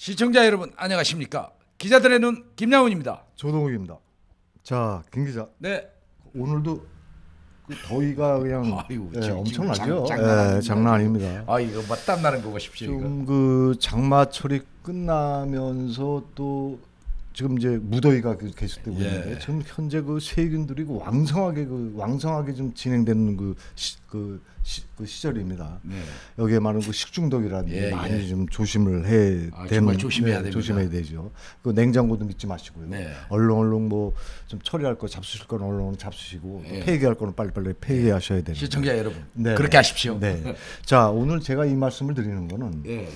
시청자 여러분 안녕하십니까? 기자들의 눈 김양훈입니다. 조동욱입니다. 자, 김 기자. 네. 오늘도 그 더위가 그냥 아유, 엄청나죠. 장난 아닙니다. 아닙니다. 아 이거 맞땀 나는 거 보십시오. 좀 그 장마철이 끝나면서 또 지금 이제 무더위가 계속되고 있는데 지금 현재 그 세균들이 왕성하게 좀 진행되는 그 시절입니다. 네. 여기에 많은 그 식중독이라든지 예, 많이 좀 조심을 해야 되는. 정말 조심해야 됩니다. 조심해야 되죠. 그 냉장고도 믿지 마시고요. 네. 얼른 뭐 좀 처리할 거 잡수실 거는 얼른 잡수시고 또 폐기할 거는 빨리빨리 폐기하셔야 되는. 시청자 여러분 네. 그렇게 하십시오. 네. 자, 오늘 제가 이 말씀을 드리는 거는 예.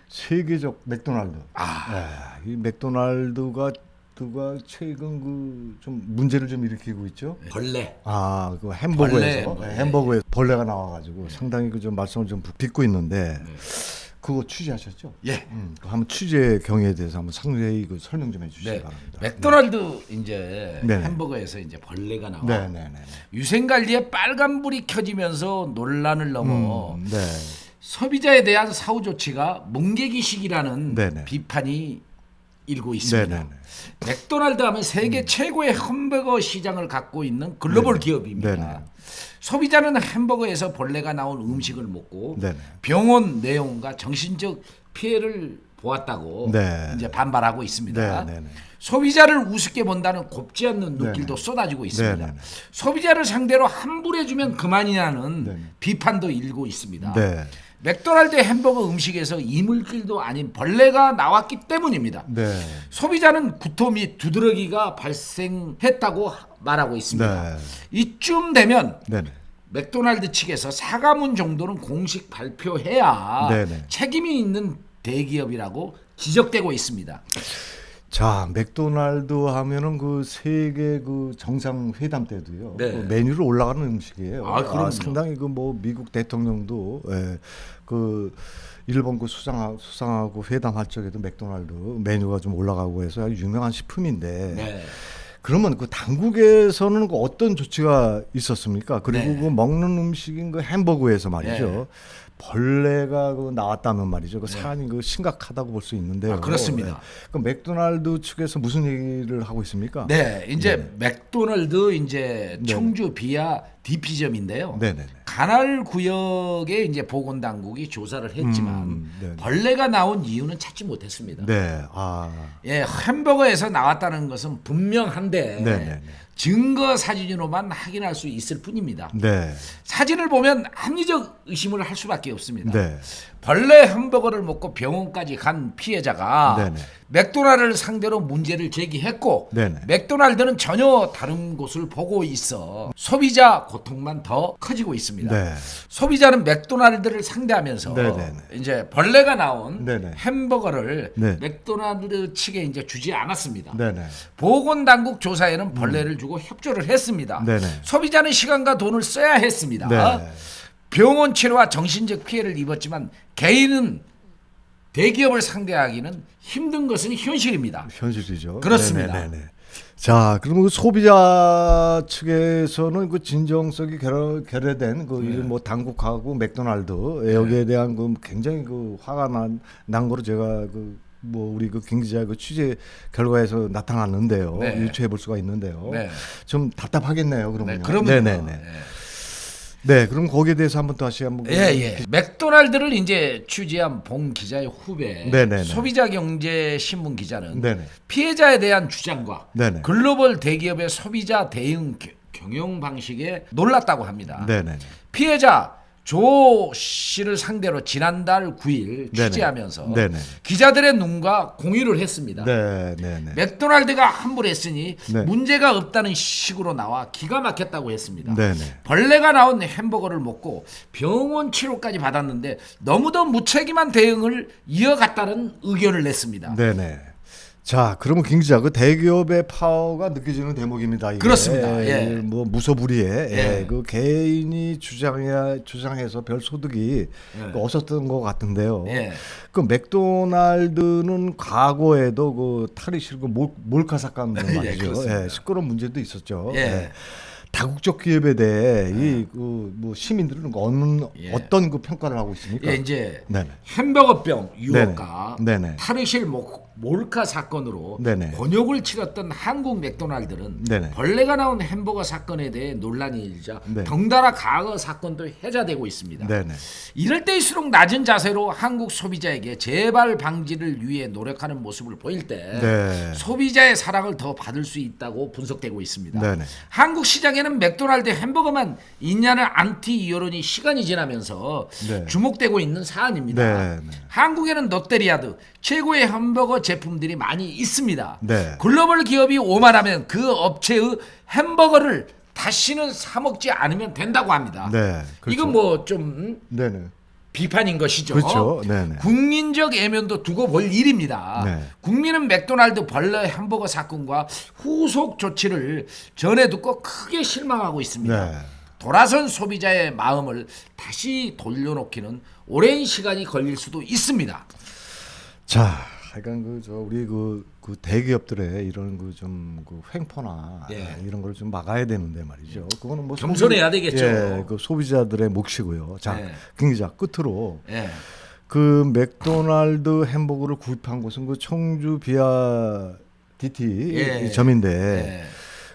세계적 맥도날드. 이 맥도날드가 최근 그 좀 문제를 좀 일으키고 있죠. 벌레. 그 햄버거에서 벌레. 햄버거에 벌레가 나와가지고 상당히 그 좀 말씀을 좀 빚고 있는데 그거 취재하셨죠? 예. 한번 취재 경위에 대해서 한번 상세히 그 설명 좀 해주시기 네. 바랍니다. 맥도날드 이제 네. 햄버거에서 이제 벌레가 나와. 네네네. 유생관리에 빨간불이 켜지면서 논란을 넘어 네. 소비자에 대한 사후 조치가 뭉개기식이라는 네네. 비판이 일고 있습니다. 네네네. 맥도날드 하면 세계 최고의 햄버거 시장을 갖고 있는 글로벌 기업입니다. 네네. 소비자는 햄버거에서 벌레가 나온 음식을 먹고 네네. 병원 내용과 정신적 피해를 보았다고 네. 이제 반발하고 있습니다. 네네네. 소비자를 우습게 본다는 곱지 않는 눈길도 쏟아지고 있습니다. 네네네. 소비자를 상대로 환불해주면 그만이라는 네네. 비판도 일고 있습니다. 네. 맥도날드 햄버거 음식에서 이물질도 아닌 벌레가 나왔기 때문입니다. 네. 소비자는 구토 및 두드러기가 발생했다고 말하고 있습니다. 네. 이쯤 되면 네네. 맥도날드 측에서 사과문 정도는 공식 발표해야 네네. 책임이 있는 대기업이라고 지적되고 있습니다. 자, 맥도날드 하면은 그 세계 그 정상회담 때도요. 네. 그 메뉴로 올라가는 음식이에요. 그럼요. 상당히 그 뭐 미국 대통령도 그 일본 그 수상하고 회담할 적에도 맥도날드 메뉴가 좀 올라가고 해서 아주 유명한 식품인데. 네. 그러면 그 당국에서는 그 어떤 조치가 있었습니까? 그리고 네. 그 먹는 음식인 그 햄버거에서 말이죠. 네. 벌레가 그 나왔다면 말이죠. 그 사안이 그 심각하다고 볼 수 있는데요. 그렇습니다. 그 맥도날드 측에서 무슨 얘기를 하고 있습니까? 네, 이제 맥도날드 이제 청주 비아 DP점인데요. 네네. 관할 구역에 이제 보건당국이 조사를 했지만 네네. 벌레가 나온 이유는 찾지 못했습니다. 네. 예, 햄버거에서 나왔다는 것은 분명한데 네네네. 증거 사진으로만 확인할 수 있을 뿐입니다. 네. 사진을 보면 합리적 의심을 할 수밖에 없습니다. 네. 벌레 햄버거를 먹고 병원까지 간 피해자가 네네. 맥도날드를 상대로 문제를 제기했고 네네. 맥도날드는 전혀 다른 곳을 보고 있어 소비자 고통만 더 커지고 있습니다. 네. 소비자는 맥도날드를 상대하면서 네네네. 이제 벌레가 나온 네네. 햄버거를 네. 맥도날드 측에 이제 주지 않았습니다. 네네. 보건당국 조사에는 벌레를 주고 협조를 했습니다. 네네. 소비자는 시간과 돈을 써야 했습니다. 네. 병원 치료와 정신적 피해를 입었지만 개인은 대기업을 상대하기는 힘든 것은 현실입니다. 현실이죠. 그렇습니다. 네네네. 자, 그러면 그 소비자 측에서는 그 진정성이 결여된 그 뭐 당국하고 맥도날드 여기에 대한 그 굉장히 그 화가 난 거로 제가 그 뭐 우리 그 김 기자 그 취재 결과에서 나타났는데요. 네. 유추해 볼 수가 있는데요. 네. 좀 답답하겠네요. 그러면요. 그러면 네네네. 네, 그럼 거기에 대해서 한번 다시 한번. 예. 맥도날드를 이제 취재한 봉 기자의 후배 네네네. 소비자경제신문 기자는 네네. 피해자에 대한 주장과 네네. 글로벌 대기업의 소비자 대응 경영 방식에 놀랐다고 합니다. 네네. 피해자 조 씨를 상대로 지난달 9일 네네. 취재하면서 네네. 기자들의 눈과 공유를 했습니다. 네네네. 맥도날드가 환불했으니 네. 문제가 없다는 식으로 나와 기가 막혔다고 했습니다. 네네. 벌레가 나온 햄버거를 먹고 병원 치료까지 받았는데 너무도 무책임한 대응을 이어갔다는 의견을 냈습니다. 네네. 자, 그러면 김 기자, 그 대기업의 파워가 느껴지는 대목입니다. 이게. 그렇습니다. 예. 뭐 무소불위에 예. 그 개인이 주장해서 별 소득이 없었던 것 같은데요. 예. 그 맥도날드는 과거에도 그 탈의 싫고 몰카 사건 말이죠. 그렇습니다. 시끄러운 문제도 있었죠. 예. 다국적 기업에 대해 이뭐 시민들은 예. 어떤 그 평가를 하고 있습니까? 예, 이제 네네. 햄버거병 유혹과 네네. 탈의실 몰카 사건으로 네네. 곤욕을 치렀던 한국 맥도날드는 네네. 벌레가 나온 햄버거 사건에 대해 논란이 일자 네. 덩달아 과거 사건도 해자되고 있습니다. 네네. 이럴 때일수록 낮은 자세로 한국 소비자에게 재발 방지를 위해 노력하는 모습을 보일 때 네. 소비자의 사랑을 더 받을 수 있다고 분석되고 있습니다. 네네. 한국 시장에는 맥도날드 햄버거만 있냐는 안티 여론이 시간이 지나면서 네. 주목되고 있는 사안입니다. 네. 한국에는 롯데리아드 최고의 햄버거 제품들이 많이 있습니다. 네. 글로벌 기업이 오만하면 그 업체의 햄버거를 다시는 사 먹지 않으면 된다고 합니다. 네. 그렇죠. 이건 뭐 좀 네네. 비판인 것이죠. 그렇죠. 네네. 국민적 애면도 두고 볼 일입니다. 네. 국민은 맥도날드 벌레 햄버거 사건과 후속 조치를 전해 듣고 크게 실망하고 있습니다. 네. 돌아선 소비자의 마음을 다시 돌려놓기는 오랜 시간이 걸릴 수도 있습니다. 자, 하여간 우리 대기업들의 이런 그 횡포나 예. 이런 걸 좀 막아야 되는데 말이죠. 그거는 뭐 겸손해야 되겠죠. 예, 그 소비자들의 몫이고요. 자, 예. 김 기자 끝으로 예. 그 맥도날드 햄버거를 구입한 곳은 그 청주 비아 DT 예. 점인데 예.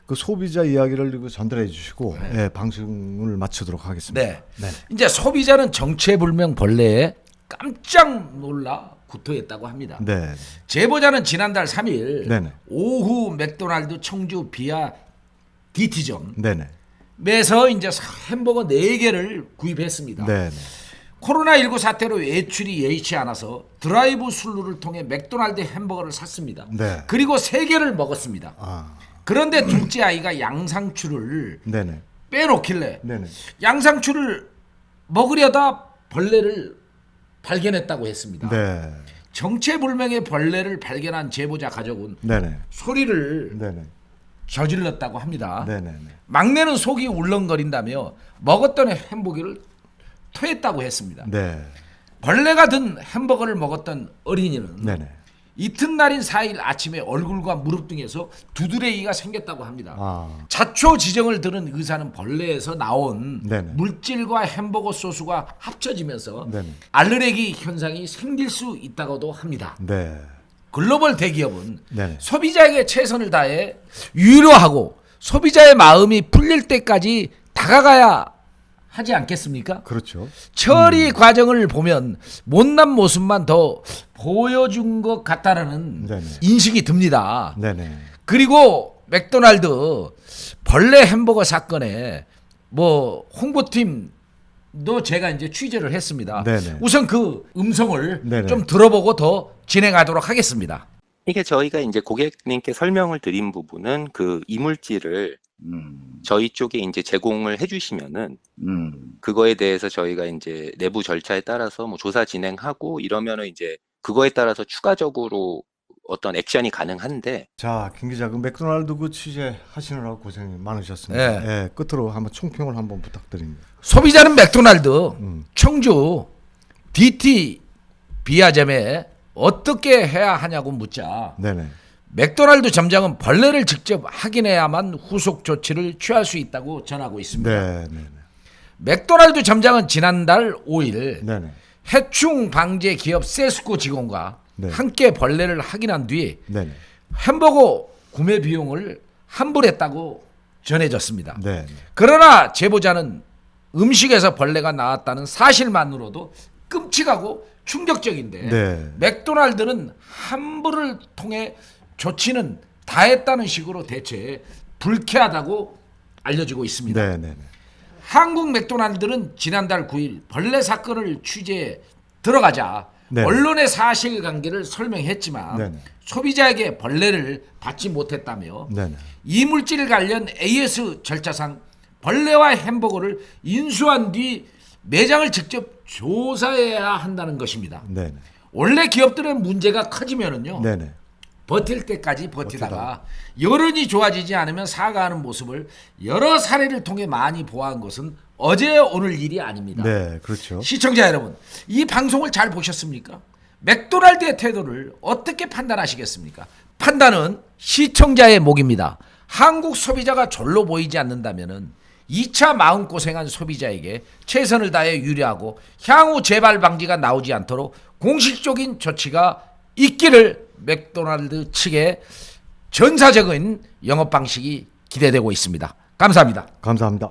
그 소비자 이야기를 전달해 주시고 예, 방송을 마치도록 하겠습니다. 네. 이제 소비자는 정체불명 벌레에 깜짝 놀라 구토했다고 합니다. 네. 제보자는 지난달 3일 네네. 오후 맥도날드 청주 비아 DT점에서 네네. 이제 햄버거 4개를 구입했습니다. 네네. 코로나19 사태로 외출이 여의치 않아서 드라이브 스루를 통해 맥도날드 햄버거를 샀습니다. 네. 그리고 3개를 먹었습니다. 아. 그런데 둘째 아이가 양상추를 네네. 빼놓길래 네네. 양상추를 먹으려다 벌레를 발견했다고 했습니다. 네. 정체불명의 벌레를 발견한 제보자 가족은 네네. 소리를 네네. 저질렀다고 합니다. 네네. 막내는 속이 울렁거린다며 먹었던 햄버거를 토했다고 했습니다. 네. 벌레가 든 햄버거를 먹었던 어린이는 네네. 이튿날인 4일 아침에 얼굴과 무릎 등에서 두드레기가 생겼다고 합니다. 아. 자초 지정을 들은 의사는 벌레에서 나온 네네. 물질과 햄버거 소스가 합쳐지면서 네네. 알레르기 현상이 생길 수 있다고도 합니다. 네. 글로벌 대기업은 네네. 소비자에게 최선을 다해 유료하고 소비자의 마음이 풀릴 때까지 다가가야 하지 않겠습니까? 그렇죠. 처리 과정을 보면 못난 모습만 더 보여준 것 같다라는 네네. 인식이 듭니다. 네네. 그리고 맥도날드 벌레 햄버거 사건에 뭐 홍보팀도 제가 이제 취재를 했습니다. 네네. 우선 그 음성을 네네. 좀 들어보고 더 진행하도록 하겠습니다. 이게 저희가 이제 고객님께 설명을 드린 부분은 그 이물질을 저희 쪽에 이제 제공을 해주시면은 그거에 대해서 저희가 이제 내부 절차에 따라서 뭐 조사 진행하고 이러면은 이제 그거에 따라서 추가적으로 어떤 액션이 가능한데. 자, 김 기자, 그 맥도날드 그 취재하시느라고 고생이 많으셨습니다. 네. 예, 끝으로 한번 총평을 한번 부탁드립니다. 소비자는 맥도날드 청주 DT 비아점에 어떻게 해야 하냐고 묻자 네네. 맥도날드 점장은 벌레를 직접 확인해야만 후속 조치를 취할 수 있다고 전하고 있습니다. 네네. 맥도날드 점장은 지난달 5일 네네. 해충 방제 기업 세스코 직원과 네. 함께 벌레를 확인한 뒤 네네. 햄버거 구매 비용을 환불했다고 전해졌습니다. 네. 그러나 제보자는 음식에서 벌레가 나왔다는 사실만으로도 끔찍하고 충격적인데 네. 맥도날드는 환불을 통해 조치는 다 했다는 식으로 대체 불쾌하다고 알려지고 있습니다. 네네. 한국 맥도날드는 지난달 9일 벌레 사건을 취재에 들어가자 네. 언론의 사실관계를 설명했지만 네네. 소비자에게 벌레를 받지 못했다며 네네. 이물질 관련 AS 절차상 벌레와 햄버거를 인수한 뒤 매장을 직접 조사해야 한다는 것입니다. 네네. 원래 기업들의 문제가 커지면은요 네네. 버틸 때까지 버티다가 여론이 좋아지지 않으면 사과하는 모습을 여러 사례를 통해 많이 보아한 것은 어제 오늘 일이 아닙니다. 네, 그렇죠. 시청자 여러분, 이 방송을 잘 보셨습니까? 맥도날드의 태도를 어떻게 판단하시겠습니까? 판단은 시청자의 몫입니다. 한국 소비자가 절로 보이지 않는다면은 2차 마음고생한 소비자에게 최선을 다해 유리하고 향후 재발 방지가 나오지 않도록 공식적인 조치가 있기를 맥도날드 측의 전사적인 영업 방식이 기대되고 있습니다. 감사합니다. 감사합니다.